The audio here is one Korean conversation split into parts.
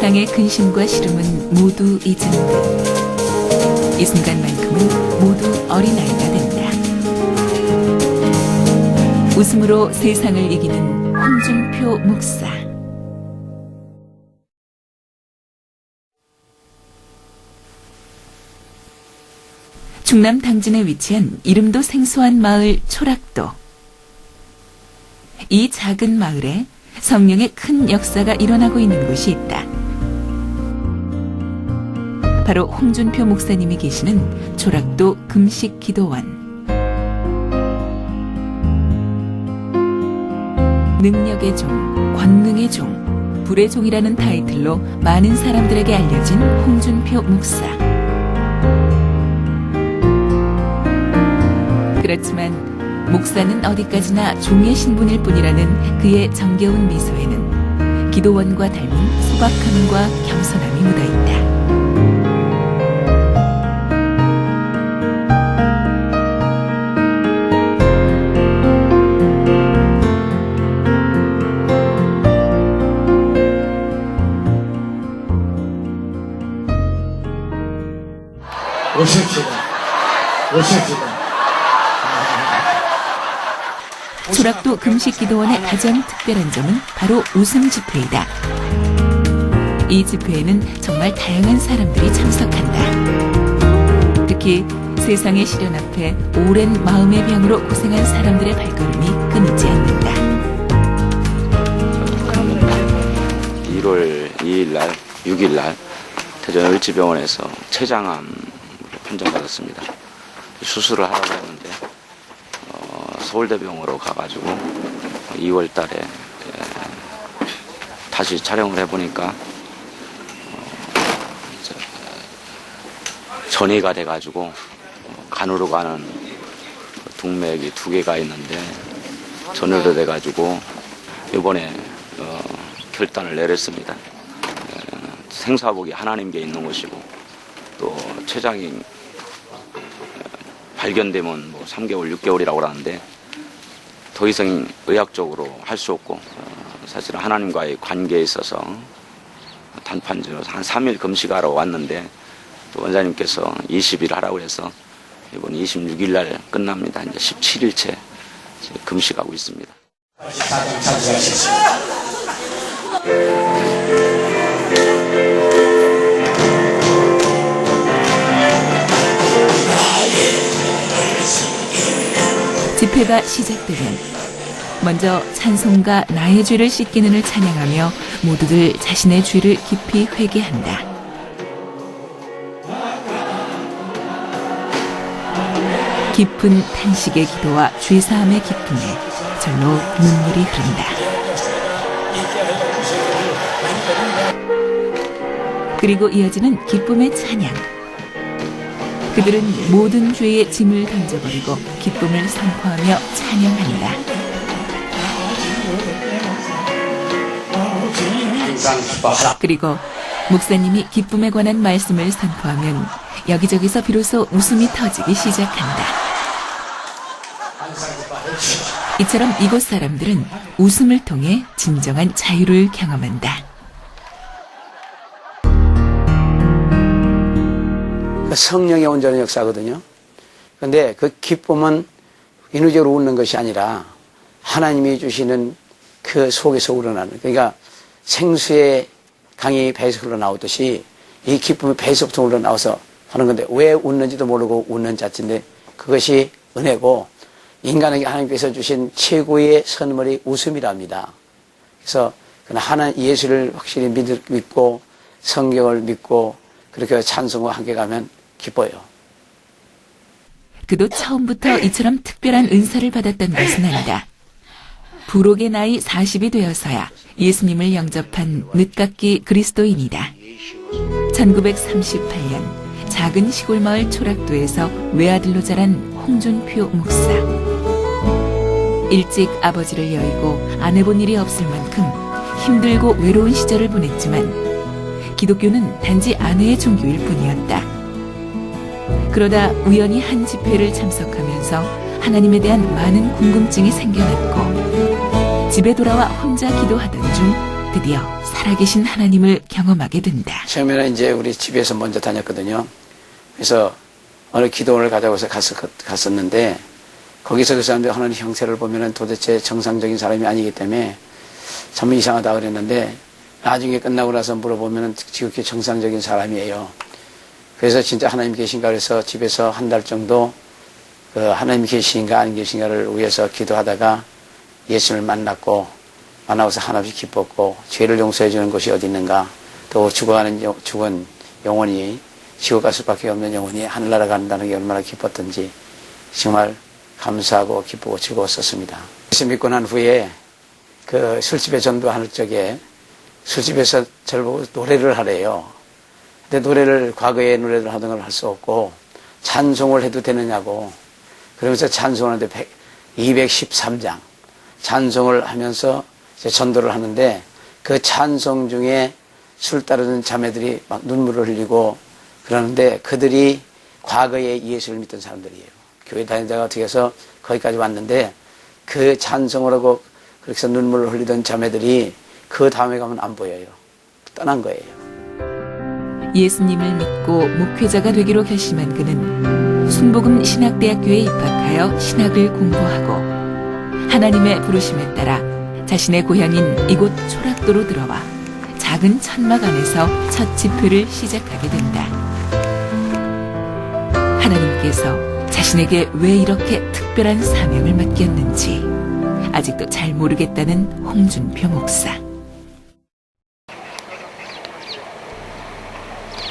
세상의 근심과 시름은 모두 잊은 듯 이 순간만큼은 모두 어린아이가 된다. 웃음으로 세상을 이기는 홍준표 목사. 충남 당진에 위치한 이름도 생소한 마을 초락도. 이 작은 마을에 성령의 큰 역사가 일어나고 있는 곳이 있다. 바로 홍준표 목사님이 계시는 초락도 금식기도원. 능력의 종, 권능의 종, 불의 종이라는 타이틀로 많은 사람들에게 알려진 홍준표 목사. 그렇지만 목사는 어디까지나 종의 신분일 뿐이라는 그의 정겨운 미소에는 기도원과 닮은 소박함과 겸손함이 묻어있다. 오십시오. 오십시오. 초락도 금식기도원의 가장 특별한 점은 바로 웃음 집회이다. 이 집회에는 정말 다양한 사람들이 참석한다. 특히 세상의 시련 앞에 오랜 마음의 병으로 고생한 사람들의 발걸음이 끊이지 않는다. 1월 2일 날, 6일 날 대전 을지병원에서 췌장암 판정받았습니다. 수술을 하라고 했는데 서울대병원으로 가가지고 2월 달에 다시 촬영을 해보니까 전이가 돼가지고 간으로 가는 동맥이 2개가 있는데 전으로 돼가지고 이번에 결단을 내렸습니다. 생사복이 하나님께 있는 것이고 또 췌장이 발견되면 뭐 3개월, 6개월이라고 하는데 더 이상 의학적으로 할 수 없고 사실은 하나님과의 관계에 있어서 단판적으로 한 3일 금식하러 왔는데 또 원장님께서 20일 하라고 해서 이번 26일 날 끝납니다. 이제 17일째 금식하고 있습니다. 집회가 시작되면 먼저 찬송가 나의 죄를 씻기는을 찬양하며 모두들 자신의 죄를 깊이 회개한다. 깊은 탄식의 기도와 죄사함의 기쁨에 절로 눈물이 흐른다. 그리고 이어지는 기쁨의 찬양. 그들은 모든 죄의 짐을 던져버리고 기쁨을 선포하며 찬양한다. 그리고 목사님이 기쁨에 관한 말씀을 선포하면 여기저기서 비로소 웃음이 터지기 시작한다. 이처럼 이곳 사람들은 웃음을 통해 진정한 자유를 경험한다. 성령의 온전한 역사거든요. 그런데 그 기쁨은 인위적으로 웃는 것이 아니라 하나님이 주시는 그 속에서 우러나는, 그러니까 생수의 강이 배에서 흘러나오듯이 이 기쁨이 배에서부터 흘러나와서 하는 건데 왜 웃는지도 모르고 웃는 자체인데 그것이 은혜고 인간에게 하나님께서 주신 최고의 선물이 웃음이랍니다. 그래서 하나님 예수를 확실히 믿고 성경을 믿고 그렇게 찬송과 함께 가면 기뻐요. 그도 처음부터 이처럼 특별한 은사를 받았던 것은 아니다. 부록의 나이 40이 되어서야 예수님을 영접한 늦깎이 그리스도인이다. 1938년 작은 시골 마을 초락도에서 외아들로 자란 홍준표 목사. 일찍 아버지를 여의고 안 해본 일이 없을 만큼 힘들고 외로운 시절을 보냈지만 기독교는 단지 아내의 종교일 뿐이었다. 그러다 우연히 한 집회를 참석하면서 하나님에 대한 많은 궁금증이 생겨났고 집에 돌아와 혼자 기도하던 중 드디어 살아계신 하나님을 경험하게 된다. 처음에는 이제 우리 집에서 먼저 다녔거든요. 그래서 어느 기도원을 가자고 해서 갔었는데 거기서 그 사람들이 하는 형태를 보면은 도대체 정상적인 사람이 아니기 때문에 참 이상하다 그랬는데 나중에 끝나고 나서 물어보면은 지극히 정상적인 사람이에요. 그래서 진짜 하나님 계신가 그래서 집에서 한 달 정도 그 하나님 계신가 안 계신가를 위해서 기도하다가 예수님을 만나고서 한없이 기뻤고 죄를 용서해 주는 곳이 어디 있는가 또 죽은 영혼이 지옥 갈 수밖에 없는 영혼이 하늘나라 간다는 게 얼마나 기뻤던지 정말 감사하고 기쁘고 즐거웠었습니다. 예수 믿고 난 후에 그 술집에 전도하는 적에 술집에서 저를 보고 노래를 하래요. 근데 노래를 과거에 노래를 하던 걸 할 수 없고 찬송을 해도 되느냐고 그러면서 찬송을 하는데 213장 찬송을 하면서 이제 전도를 하는데 그 찬송 중에 술 따르는 자매들이 막 눈물을 흘리고 그러는데 그들이 과거에 예수를 믿던 사람들이에요. 교회 다니다가 어떻게 해서 거기까지 왔는데 그 찬송을 하고 그렇게 해서 눈물을 흘리던 자매들이 그 다음에 가면 안 보여요. 떠난 거예요. 예수님을 믿고 목회자가 되기로 결심한 그는 순복음 신학대학교에 입학하여 신학을 공부하고 하나님의 부르심에 따라 자신의 고향인 이곳 초락도로 들어와 작은 천막 안에서 첫 집회를 시작하게 된다. 하나님께서 자신에게 왜 이렇게 특별한 사명을 맡겼는지 아직도 잘 모르겠다는 홍준표 목사.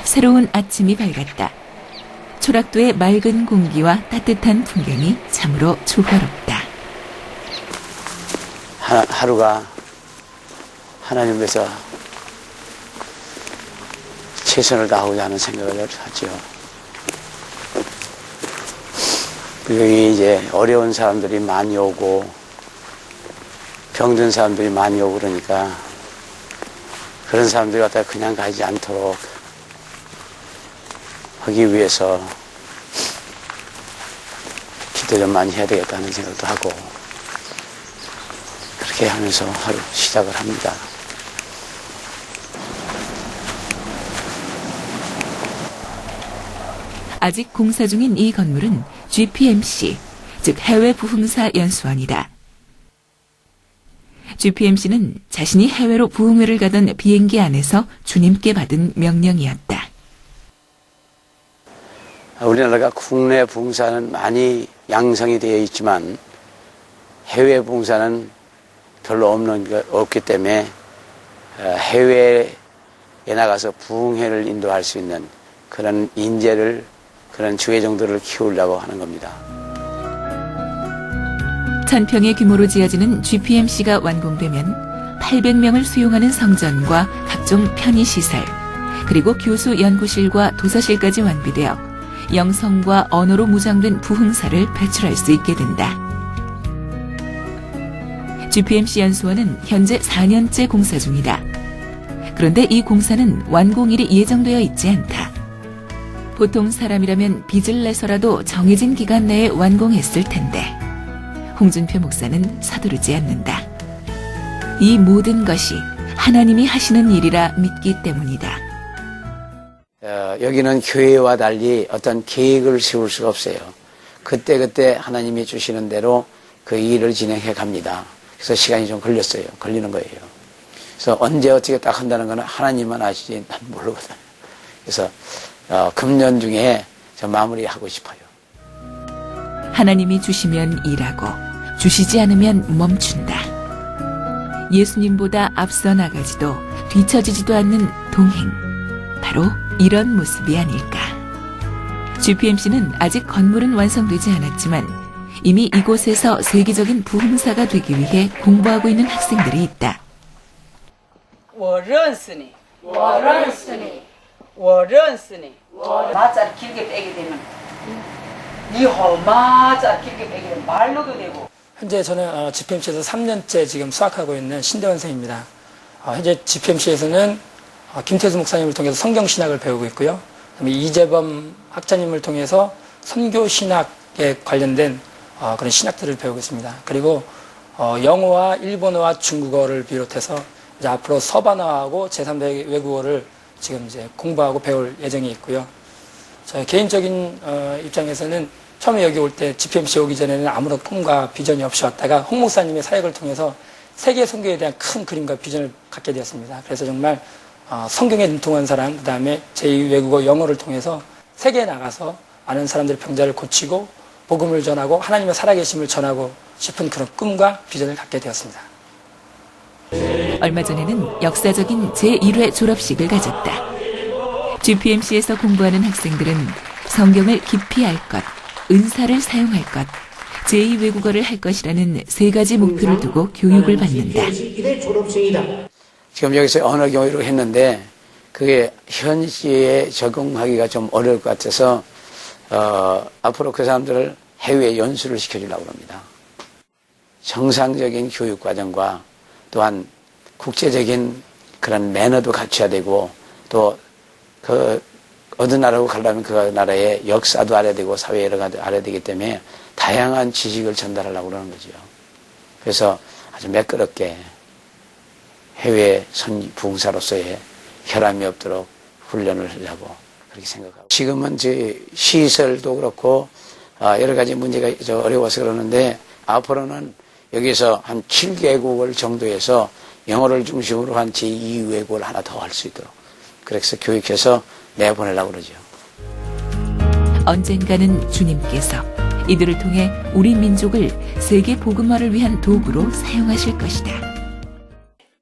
새로운 아침이 밝았다. 초락도의 맑은 공기와 따뜻한 풍경이 참으로 조화롭다. 하루가 하나님 위해서 최선을 다하고자 하는 생각을 하죠. 여기 이제 어려운 사람들이 많이 오고 병든 사람들이 많이 오고 그러니까 그런 사람들이 갖다가 그냥 가지 않도록 하기 위해서 기도 좀 많이 해야 되겠다는 생각도 하고 그렇게 하면서 하루 시작을 합니다. 아직 공사 중인 이 건물은 GPMC, 즉 해외 부흥사 연수원이다. GPMC는 자신이 해외로 부흥회를 가던 비행기 안에서 주님께 받은 명령이었다. 우리나라가 국내 부흥사는 많이 양성이 되어 있지만 해외 부흥사는 별로 없기 때문에 해외에 나가서 부흥회를 인도할 수 있는 그런 인재를 그런 주의 정도를 키우려고 하는 겁니다. 1000평의 규모로 지어지는 GPMC가 완공되면 800명을 수용하는 성전과 각종 편의시설, 그리고 교수 연구실과 도서실까지 완비되어 영성과 언어로 무장된 부흥사를 배출할 수 있게 된다. GPMC 연수원은 현재 4년째 공사 중이다. 그런데 이 공사는 완공일이 예정되어 있지 않다. 보통 사람이라면 빚을 내서라도 정해진 기간 내에 완공했을 텐데 홍준표 목사는 서두르지 않는다. 이 모든 것이 하나님이 하시는 일이라 믿기 때문이다. 여기는 교회와 달리 어떤 계획을 세울 수가 없어요. 그때그때 하나님이 주시는 대로 그 일을 진행해 갑니다. 그래서 시간이 좀 걸리는 거예요. 그래서 언제 어떻게 딱 한다는 건 하나님만 아시지 난 모르거든요. 그래서 금년 중에 저 마무리하고 싶어요. 하나님이 주시면 일하고 주시지 않으면 멈춘다. 예수님보다 앞서 나가지도 뒤처지지도 않는 동행. 바로 이런 모습이 아닐까. GPMC는 아직 건물은 완성되지 않았지만 이미 이곳에서 세계적인 부흥사가 되기 위해 공부하고 있는 학생들이 있다. 我认识你我认识你 마자를 길게 빼게 되면 니호 마자 길게 빼게 되면 말로도 되고. 현재 저는 GPMC에서 3년째 지금 수학하고 있는 신대원 선생입니다. 현재 GPMC에서는 김태수 목사님을 통해서 성경신학을 배우고 있고요. 그다음에 이재범 학자님을 통해서 선교신학에 관련된 그런 신학들을 배우고 있습니다. 그리고 영어와 일본어와 중국어를 비롯해서 이제 앞으로 서반어하고 제3 외국어를 지금 이제 공부하고 배울 예정이 있고요. 저 개인적인 입장에서는 처음에 여기 올 때 GPMC 오기 전에는 아무런 꿈과 비전이 없이 왔다가 홍 목사님의 사역을 통해서 세계 선교에 대한 큰 그림과 비전을 갖게 되었습니다. 그래서 정말 성경에 능통한 사람, 그 다음에 제2외국어 영어를 통해서 세계에 나가서 많은 사람들의 병자를 고치고 복음을 전하고 하나님의 살아계심을 전하고 싶은 그런 꿈과 비전을 갖게 되었습니다. 얼마 전에는 역사적인 제1회 졸업식을 가졌다. GPMC에서 공부하는 학생들은 성경을 깊이 알 것, 은사를 사용할 것, 제2외국어를 할 것이라는 세 가지 목표를 두고 교육을 받는다. 지금 여기서 언어 교육을 했는데 그게 현지에 적응하기가 좀 어려울 것 같아서 앞으로 그 사람들을 해외 연수를 시켜주려고 합니다. 정상적인 교육 과정과 또한 국제적인 그런 매너도 갖춰야 되고 또 그 어느 나라로 가려면 그 나라의 역사도 알아야 되고 사회 여러 가지 알아야 되기 때문에 다양한 지식을 전달하려고 그러는 거죠. 그래서 아주 매끄럽게 해외 부흥사로서의 혈함이 없도록 훈련을 하려고 그렇게 생각하고 지금은 이제 시설도 그렇고 여러 가지 문제가 어려워서 그러는데 앞으로는 여기서 한 7개국을 정도에서 영어를 중심으로 한 제2외국어를 하나 더 할 수 있도록 그래서 교육해서 내보내려고 그러죠. 언젠가는 주님께서 이들을 통해 우리 민족을 세계 복음화를 위한 도구로 사용하실 것이다.